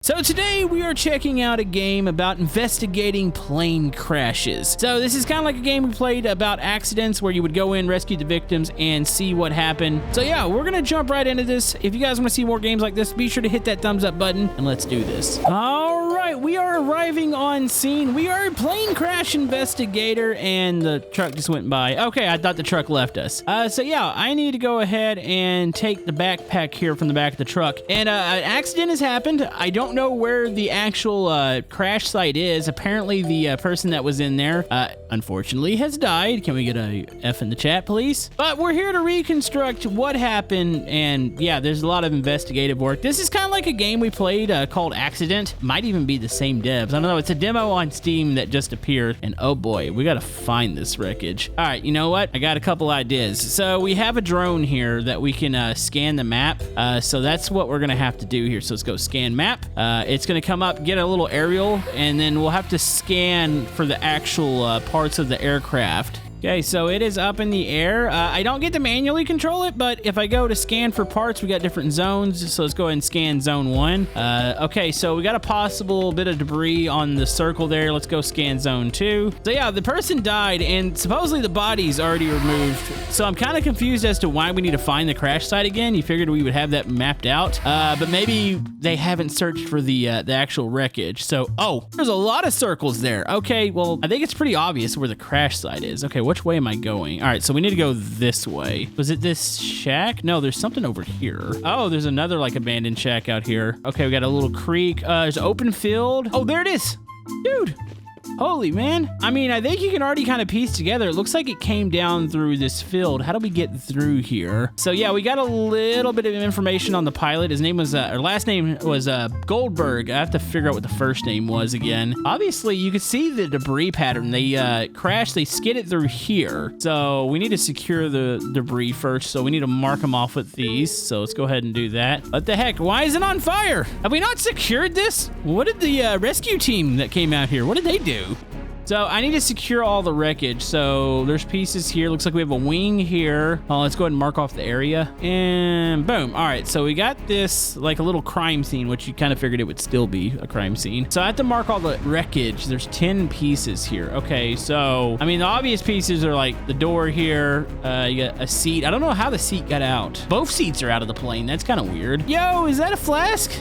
So today we are checking out a game about investigating plane crashes. So this is kind of like a game we played about accidents where you would go in, rescue the victims, and see what happened. So yeah, we're gonna jump right into this. If you guys want to see more games like this, be sure to hit that thumbs up button and let's do this. All right, we are arriving on scene. We are a plane crash investigator and the truck just went by. Okay, I thought the truck left us. So yeah, I need to go ahead and take the backpack here from the back of the truck. And an accident has happened. I don't know where the actual crash site is. Apparently the person that was in there, unfortunately, has died. Can we get a F in the chat, please? But we're here to reconstruct what happened. And yeah, there's a lot of investigative work. This is kind of like a game we played called Accident. Might even be the same devs. I don't know. It's a demo on Steam that just appeared. And oh boy, we got to find this wreckage. All right, you know what? I got a couple ideas. So we have a drone here that we can scan the map. So that's what we're going to have to do here. So let's go scan map. It's going to come up, get a little aerial, and then we'll have to scan for the actual parts of the aircraft. Okay, so it is up in the air. I don't get to manually control it, but if I go to scan for parts, we got different zones. So let's go ahead and scan zone 1. Okay, so we got a possible bit of debris on the circle there. Let's go scan zone 2. So yeah, the person died and supposedly the body's already removed. So I'm kind of confused as to why we need to find the crash site again. You figured we would have that mapped out, but maybe they haven't searched for the actual wreckage. So, oh, there's a lot of circles there. Okay, well, I think it's pretty obvious where the crash site is. Okay, which way am I going? All right, so we need to go this way. Was it this shack? No, there's something over here. Oh, there's another like abandoned shack out here. Okay, we got a little creek. There's open field. Oh, there it is. Dude. Holy man. I mean, I think you can already kind of piece together. It looks like it came down through this field. How do we get through here? So yeah, we got a little bit of information on the pilot. His name was, or last name was Goldberg. I have to figure out what the first name was again. Obviously, you can see the debris pattern. They crashed, they skidded through here. So we need to secure the debris first. So we need to mark them off with these. So let's go ahead and do that. What the heck? Why is it on fire? Have we not secured this? What did the rescue team that came out here, what did they do? So I need to secure all the wreckage. So there's pieces here. Looks like we have a wing here. Let's go ahead and mark off the area. And boom. All right. So we got this like a little crime scene, which you kind of figured it would still be a crime scene. So I have to mark all the wreckage. There's 10 pieces here. Okay. So, I mean, the obvious pieces are like the door here. You got a seat. I don't know how the seat got out. Both seats are out of the plane. That's kind of weird. Yo, is that a flask?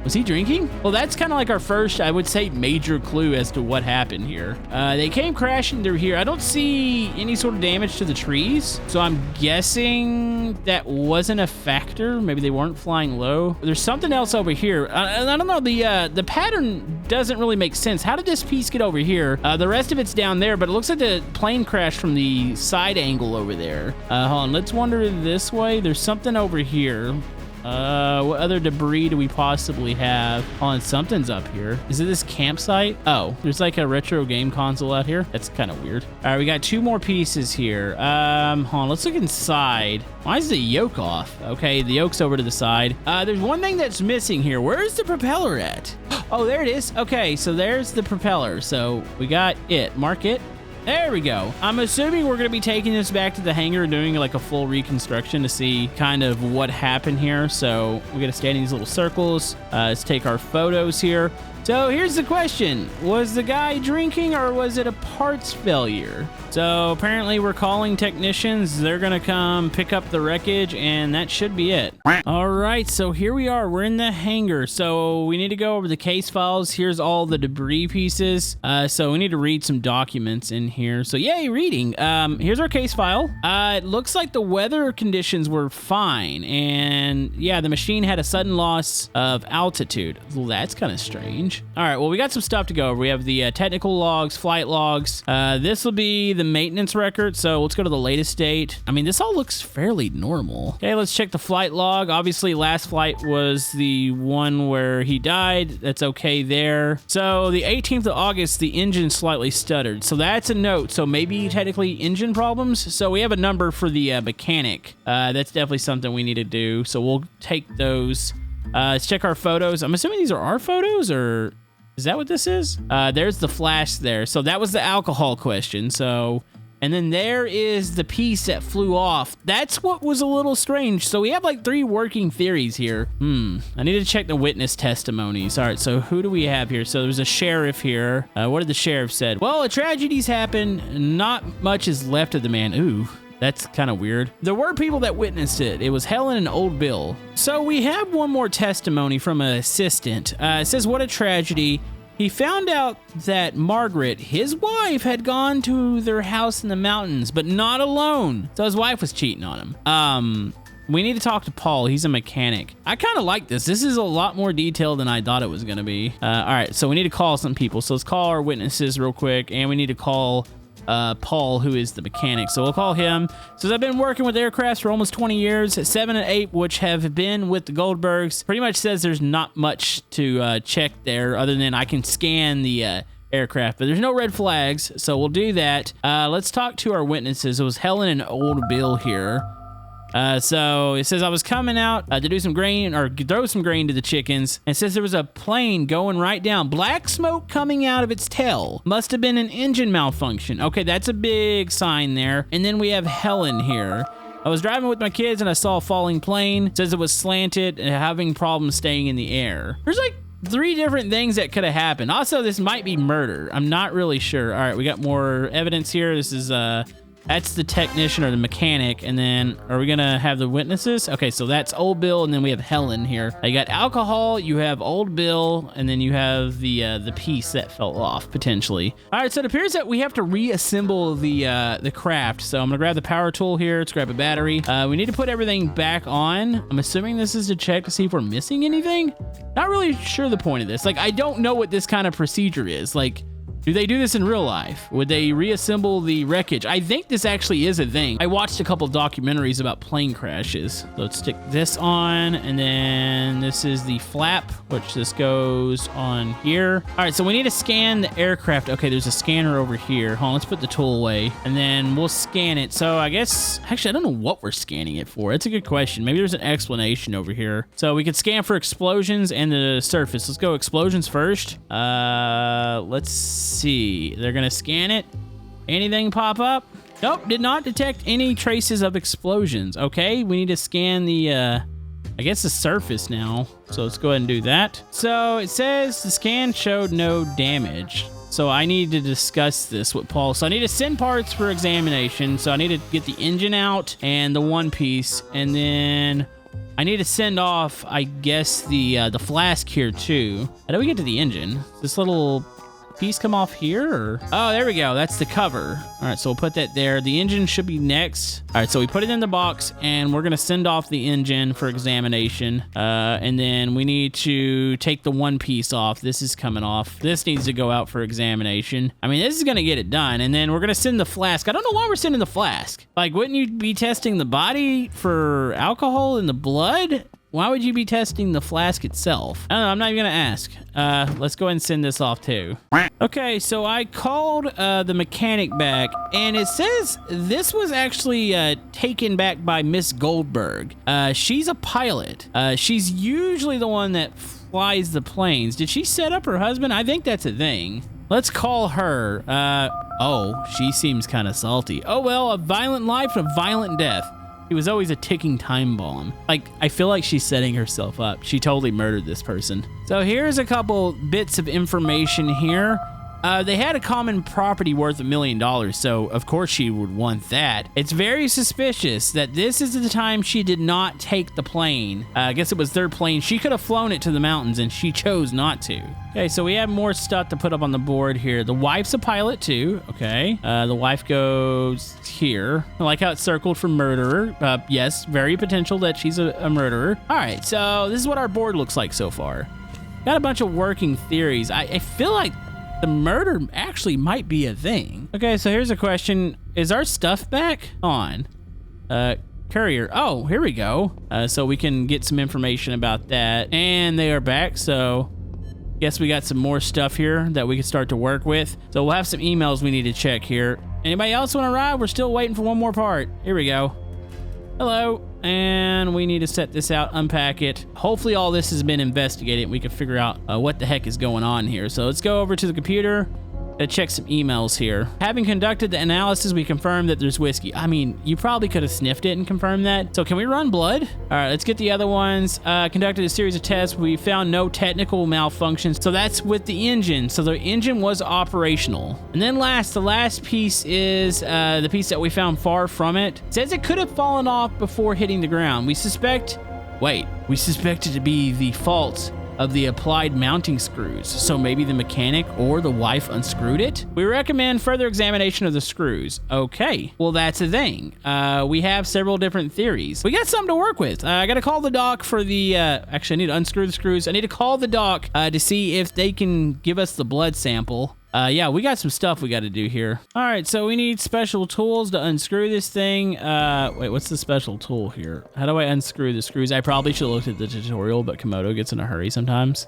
Was he drinking? Well, that's kind of like our first, I would say, major clue as to what happened here. They came crashing through here. I don't see any sort of damage to the trees, so I'm guessing that wasn't a factor. Maybe they weren't flying low. There's something else over here. I don't know. The pattern doesn't really make sense. How did this piece get over here? The rest of it's down there, but it looks like the plane crashed from the side angle over there. Hold on. Let's wander this way. There's something over here. What other debris do we possibly have? Oh, something's up here. Is it this campsite? Oh, there's like a retro game console out here. That's kind of weird. All right, we got 2 more pieces here. Hold on, let's look inside. Why is the yoke off? Okay, the yoke's over to the side. There's one thing that's missing here. Where is the propeller at? Oh, there it is. Okay, so there's the propeller. So we got it. Mark it. There we go. I'm assuming we're going to be taking this back to the hangar and doing like a full reconstruction to see kind of what happened here. So we got to stand in these little circles. Let's take our photos here. So here's the question. Was the guy drinking or was it a parts failure? So apparently we're calling technicians. They're going to come pick up the wreckage and that should be it. All right, so here we are. We're in the hangar. So we need to go over the case files. Here's all the debris pieces. So we need to read some documents in here. So yay, reading. Here's our case file. It looks like the weather conditions were fine. And yeah, the machine had a sudden loss of altitude. Well, that's kind of strange. All right, well, we got some stuff to go over. We have the technical logs, flight logs. This will be the maintenance record. So let's go to the latest date. I mean, this all looks fairly normal. Okay, let's check the flight log. Obviously, last flight was the one where he died. That's okay there. So the 18th of August, the engine slightly stuttered. So that's a note. So maybe technically engine problems. So we have a number for the mechanic. That's definitely something we need to do. So we'll take those. Let's check our photos. I'm assuming these are our photos, or is that what this is? There's the flash there. So that was the alcohol question. So And then there is the piece that flew off. That's what was a little strange. So we have like 3 working theories here. I need to check the witness testimonies. All right, so who do we have here? So there's a sheriff here. What did the sheriff said? Well, a tragedy's happened. Not much is left of the man. Ooh. That's kind of weird. There were people that witnessed it. It was Helen and Old Bill. So we have one more testimony from an assistant. It says, what a tragedy. He found out that Margaret, his wife, had gone to their house in the mountains, but not alone. So his wife was cheating on him. We need to talk to Paul. He's a mechanic. I kind of like this. This is a lot more detailed than I thought it was going to be. All right, so we need to call some people. So let's call our witnesses real quick, and we need to call Paul, who is the mechanic. So we'll call him. So I've been working with aircrafts for almost 20 years, 7 and 8, which have been with the Goldbergs. Pretty much says there's not much to check there other than I can scan the aircraft, but there's no red flags. So we'll do that. Let's talk to our witnesses. It was Helen and Old Bill here. So it says I was coming out to do some grain or throw some grain to the chickens. And it says there was a plane going right down. Black smoke coming out of its tail. Must have been an engine malfunction. Okay, that's a big sign there. And then we have Helen here. I was driving with my kids and I saw a falling plane. It says it was slanted and having problems staying in the air. There's like 3 different things that could have happened. Also, this might be murder. I'm not really sure. All right, we got more evidence here. This is that's the technician or the mechanic. And then are we gonna have the witnesses? Okay, so that's Old Bill, and then we have Helen here. You got alcohol, you have Old Bill, and then you have the piece that fell off potentially. All right, so it appears that we have to reassemble the craft. So I'm gonna grab the power tool here. Let's grab a battery. We need to put everything back on. I'm assuming this is to check to see if we're missing anything. Not really sure the point of this. Like, I don't know what this kind of procedure is. Like, do they do this in real life? Would they reassemble the wreckage? I think this actually is a thing. I watched a couple documentaries about plane crashes. So let's stick this on, and then this is the flap, which this goes on here. All right, so we need to scan the aircraft. Okay, there's a scanner over here. Hold on, let's put the tool away, and then we'll scan it. So I guess, actually, I don't know what we're scanning it for. That's a good question. Maybe there's an explanation over here. So we could scan for explosions and the surface. Let's go explosions first. Let's see. They're gonna scan it. Anything pop up? Nope, did not detect any traces of explosions. Okay, we need to scan the I guess the surface now. So let's go ahead and do that. So it says the scan showed no damage. So I need to discuss this with Paul. So I need to send parts for examination. So I need to get the engine out and the one piece, and then I need to send off, I guess, the flask here too. How do we get to the engine? This little piece come off here, or? Oh, there we go. That's the cover. All right, so we'll put that there. The engine should be next. All right, so we put it in the box, and we're gonna send off the engine for examination. And then we need to take the one piece off. This is coming off. This needs to go out for examination. I mean, this is gonna get it done. And then we're gonna send the flask. I don't know why we're sending the flask. Like, wouldn't you be testing the body for alcohol in the blood? Why would you be testing the flask itself? I don't know, I'm not even gonna ask. Let's go ahead and send this off too. Okay, so I called the mechanic back, and it says this was actually taken back by Miss Goldberg. She's a pilot. She's usually the one that flies the planes. Did she set up her husband? I think that's a thing. Let's call her. Oh, she seems kind of salty. Oh well, a violent life and a violent death. He was always a ticking time bomb. Like, I feel like she's setting herself up. She totally murdered this person. So here's a couple bits of information here. They had a common property worth $1 million, so of course she would want that. It's very suspicious that this is the time she did not take the plane. I guess it was their plane. She could have flown it to the mountains, and she chose not to. Okay, so we have more stuff to put up on the board here. The wife's a pilot too, okay. The wife goes here. I like how it's circled for murderer. Yes, very potential that she's a murderer. All right, so this is what our board looks like so far. Got a bunch of working theories. I feel like the murder actually might be a thing. Okay, so here's a question. Is our stuff back on? Courier. Oh, here we go. So we can get some information about that. And they are back, so guess we got some more stuff here that we can start to work with. So we'll have some emails we need to check here. Anybody else want to ride? We're still waiting for one more part. Here we go. Hello. And we need to set this out, unpack it. Hopefully all this has been investigated and we can figure out what the heck is going on here. So let's go over to the computer. Gotta check some emails here. Having conducted the analysis, we confirmed that there's whiskey. I mean, you probably could have sniffed it and confirmed that. So can we run blood? All right, let's get the other ones. Conducted a series of tests. We found no technical malfunctions. So that's with the engine. So the engine was operational. And then the last piece is the piece that we found far from it. It says it could have fallen off before hitting the ground. We suspect it to be the fault of the applied mounting screws. So maybe the mechanic or the wife unscrewed it? We recommend further examination of the screws. Okay, well, that's a thing. We have several different theories. We got something to work with. I gotta call the doc for the, actually, I need to unscrew the screws. I need to call the doc to see if they can give us the blood sample. Yeah, we got some stuff we got to do here. All right, so we need special tools to unscrew this thing. Wait, what's the special tool here? How do I unscrew the screws? I probably should have looked at the tutorial, but Camodo gets in a hurry sometimes.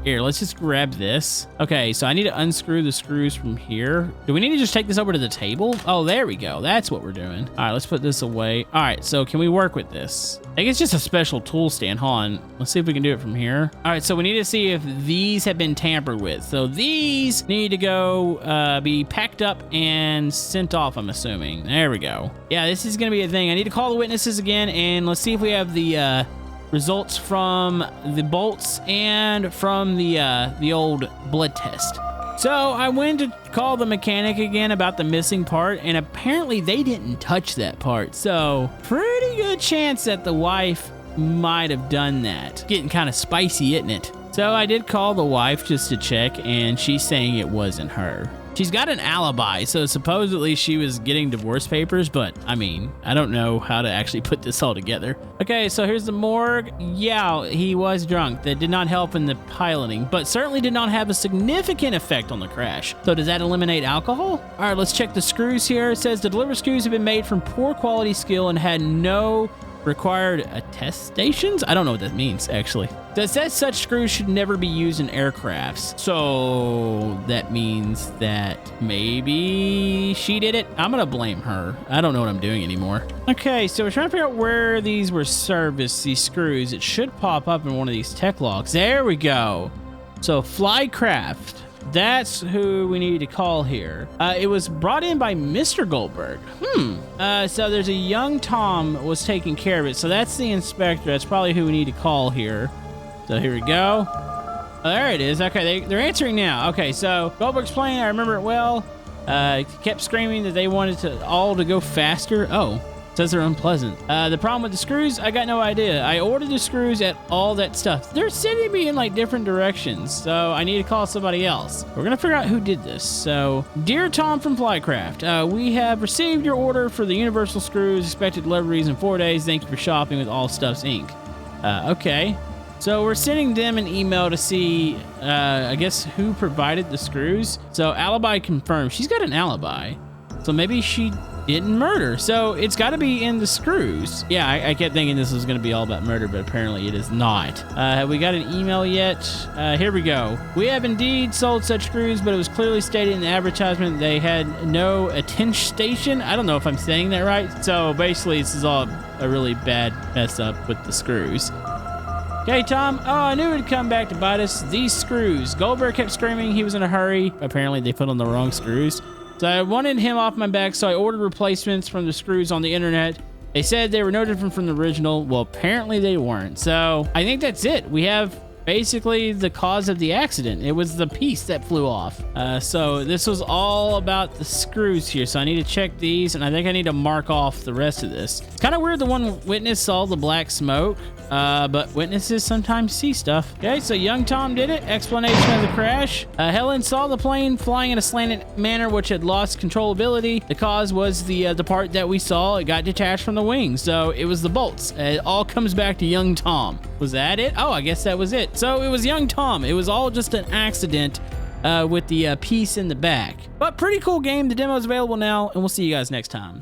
Here, let's just grab this. Okay, so I need to unscrew the screws from here. Do we need to just take this over to the table? Oh, there we go. That's what we're doing. All right, let's put this away. All right, so can we work with this? I think it's just a special tool stand. Hold on. Let's see if we can do it from here. All right, so we need to see if these have been tampered with. So these need to go be packed up and sent off, I'm assuming. There we go. Yeah, this is going to be a thing. I need to call the witnesses again, and let's see if we have the results from the bolts and from the old blood test. So I went to call the mechanic again about the missing part, and apparently they didn't touch that part. So pretty good chance that the wife might have done that. Getting kind of spicy, isn't it? So I did call the wife just to check, and she's saying it wasn't her. She's got an alibi, so supposedly she was getting divorce papers, but I mean, I don't know how to actually put this all together. Okay, so here's the morgue. Yeah, he was drunk. That did not help in the piloting, but certainly did not have a significant effect on the crash. So does that eliminate alcohol? All right, let's check the screws here. It says the delivered screws have been made from poor quality steel and had no required attestations? I don't know what that means, actually. So it says such screws should never be used in aircrafts. So that means that maybe she did it. I'm gonna blame her. I don't know what I'm doing anymore. Okay, so we're trying to figure out where these were serviced, these screws. It should pop up in one of these tech logs. There we go. So Flycraft. That's who we need to call here. It was brought in by Mr. Goldberg. So there's a young Tom was taking care of it. So that's the inspector. That's probably who we need to call here. So here we go. Oh, there it is. Okay, they're answering now. Okay, so Goldberg's plane, I remember it well. Kept screaming that they wanted to go faster. Oh. Says they're unpleasant. The problem with the screws, I got no idea. I ordered the screws at all that stuff. They're sending me in like different directions, so I need to call somebody else. We're gonna figure out who did this. So, dear Tom from Flycraft, we have received your order for the universal screws. Expected deliveries in 4 days. Thank you for shopping with All Stuffs Inc. Okay. So we're sending them an email to see, I guess, who provided the screws. So alibi confirmed. She's got an alibi. So maybe she didn't murder. So it's got to be in the screws. Yeah, I kept thinking this was going to be all about murder, but apparently it is not. Have we got an email yet? Here we go. We have indeed sold such screws, but it was clearly stated in the advertisement they had no attestation. I don't know if I'm saying that right. So basically, this is all a really bad mess up with the screws. Okay, Tom. Oh, I knew it'd come back to bite us. These screws. Goldberg kept screaming he was in a hurry. Apparently, they put on the wrong screws. So I wanted him off my back, so I ordered replacements from the screws on the internet. They said they were no different from the original. Well, apparently they weren't. So I think that's it. We have basically the cause of the accident. It was the piece that flew off. So this was all about the screws here. So I need to check these, and I think I need to mark off the rest of this. It's kind of weird the one witness saw the black smoke, but witnesses sometimes see stuff. Okay, so young Tom did it. Explanation of the crash. Helen saw the plane flying in a slanted manner which had lost controllability. The cause was the part that we saw. It got detached from the wings, so it was the bolts. It all comes back to young Tom. Was that it? Oh, I guess that was it. So it was young Tom. It was all just an accident with the piece in the back. But pretty cool game. The demo is available now, and we'll see you guys next time.